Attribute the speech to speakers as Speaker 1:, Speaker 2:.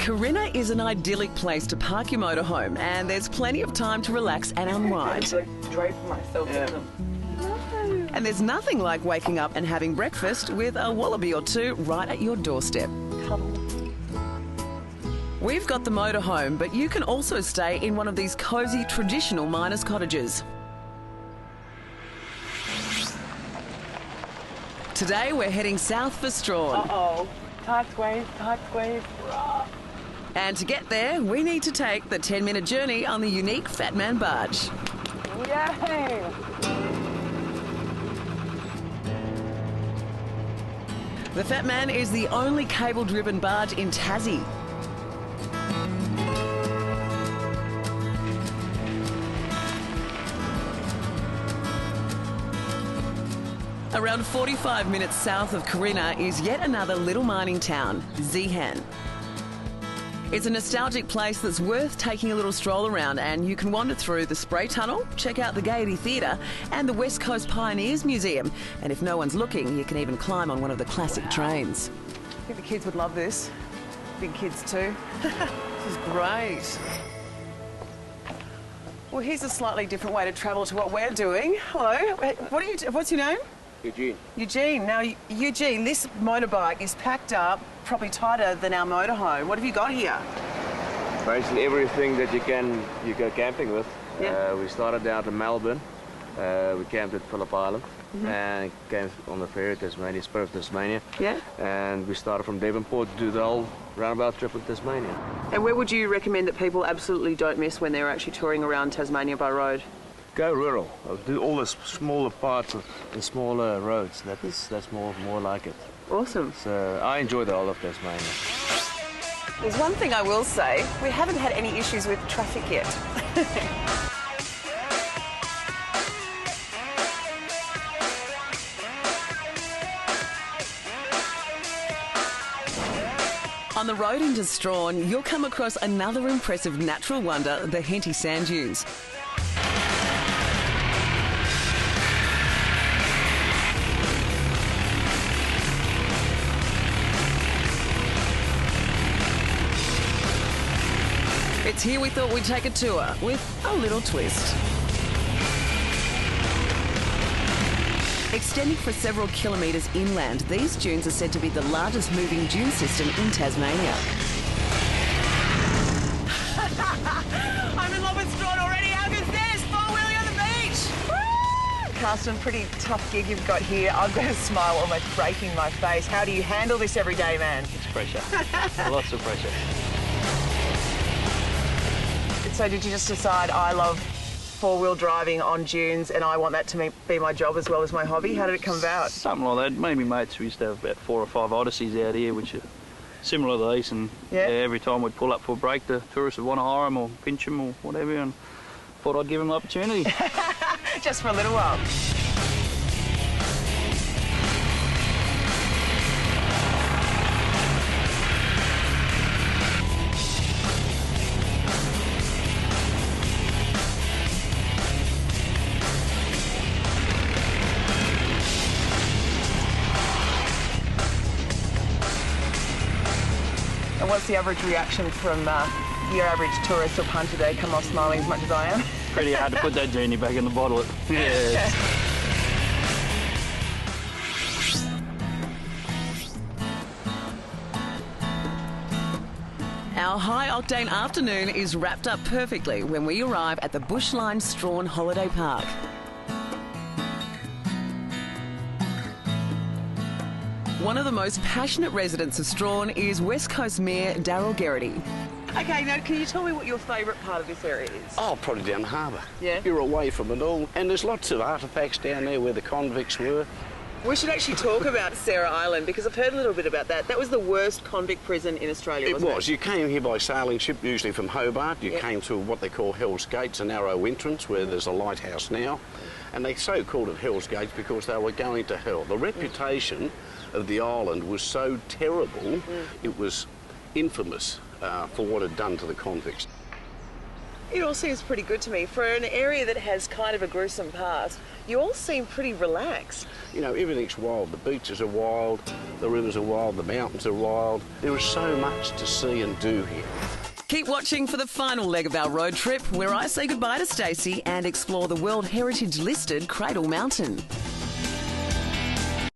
Speaker 1: Corinna is an idyllic place to park your motorhome, and there's plenty of time to relax and unwind.
Speaker 2: Drape myself in them.
Speaker 1: And there's nothing like waking up and having breakfast with a wallaby or two right at your doorstep. We've got the motorhome, but you can also stay in one of these cosy traditional miners' cottages. Today we're heading south for Strawn.
Speaker 2: Uh-oh. Tight squeeze, tight squeeze.
Speaker 1: And to get there, we need to take the 10-minute journey on the unique Fat Man barge.
Speaker 2: Yay!
Speaker 1: The Fat Man is the only cable-driven barge in Tassie. Around 45 minutes south of Corinna is yet another little mining town, Zeehan. It's a nostalgic place that's worth taking a little stroll around, and you can wander through the Spray Tunnel, check out the Gaiety Theatre and the West Coast Pioneers Museum. And if no one's looking, you can even climb on one of the classic trains. I think the kids would love this. Big kids too. This is great. Well, here's a slightly different way to travel to what we're doing. Hello. What's your name?
Speaker 3: Eugene.
Speaker 1: Eugene. Now, Eugene, this motorbike is packed up, probably tighter than our motorhome. What have you got here?
Speaker 3: Basically everything that you go camping with.
Speaker 1: Yeah.
Speaker 3: We started out in Melbourne. We camped at Phillip Island and came on the ferry to Tasmania, Spirit of Tasmania.
Speaker 1: Yeah.
Speaker 3: And we started from Devonport to do the whole roundabout trip of Tasmania.
Speaker 1: And where would you recommend that people absolutely don't miss when they're actually touring around Tasmania by road?
Speaker 3: Go rural. I'll do all the smaller parts of the smaller roads. That's more like it.
Speaker 1: Awesome.
Speaker 3: So I enjoy the whole of Tasmania.
Speaker 1: There's one thing I will say, we haven't had any issues with traffic yet. On the road into Strawn, you'll come across another impressive natural wonder, the Henty Sand Dunes. It's here we thought we'd take a tour with a little twist. Extending for several kilometres inland, these dunes are said to be the largest moving dune system in Tasmania. I'm in love with Strawn already. How good's this? Four-wheeling on the beach! Woo!
Speaker 2: Carsten, pretty tough gig you've got here. I've got a smile almost breaking my face. How do you handle this every day, man?
Speaker 4: It's pressure. Lots of pressure.
Speaker 2: So did you just decide I love four-wheel driving on dunes and I want that to be my job as well as my hobby? How did it come about?
Speaker 4: Something like that. Me and my mates, we used to have about 4 or 5 Odysseys out here, which are similar to these, and every time we'd pull up for a break, the tourists would want to hire them or pinch them or whatever, and thought I'd give them the opportunity.
Speaker 2: Just for a little while. And what's the average reaction from your average tourist or punter? They come off smiling as much as I am?
Speaker 4: Pretty hard to put that genie back in the bottle. Yeah.
Speaker 1: Our high-octane afternoon is wrapped up perfectly when we arrive at the bushline Strawn Holiday Park. One of the most passionate residents of Strawn is West Coast Mayor Daryl Geraghty. Okay, now can you tell me what your favourite part of this area is?
Speaker 5: Oh, probably down the harbour.
Speaker 1: Yeah?
Speaker 5: You're away from it all. And there's lots of artefacts down there where the convicts were.
Speaker 1: We should actually talk about Sarah Island because I've heard a little bit about that. That was the worst convict prison in Australia, wasn't it?
Speaker 5: It was. You came here by sailing ship, usually from Hobart. You came to what they call Hell's Gates, a narrow entrance where there's a lighthouse now. And they so called it Hell's Gates because they were going to hell. The reputation of the island was so terrible, it was infamous for what it had done to the convicts.
Speaker 1: It all seems pretty good to me. For an area that has kind of a gruesome past,
Speaker 2: you all seem pretty relaxed.
Speaker 5: You know, everything's wild. The beaches are wild, the rivers are wild, the mountains are wild. There is so much to see and do here.
Speaker 1: Keep watching for the final leg of our road trip, where I say goodbye to Stacey and explore the World Heritage listed Cradle Mountain.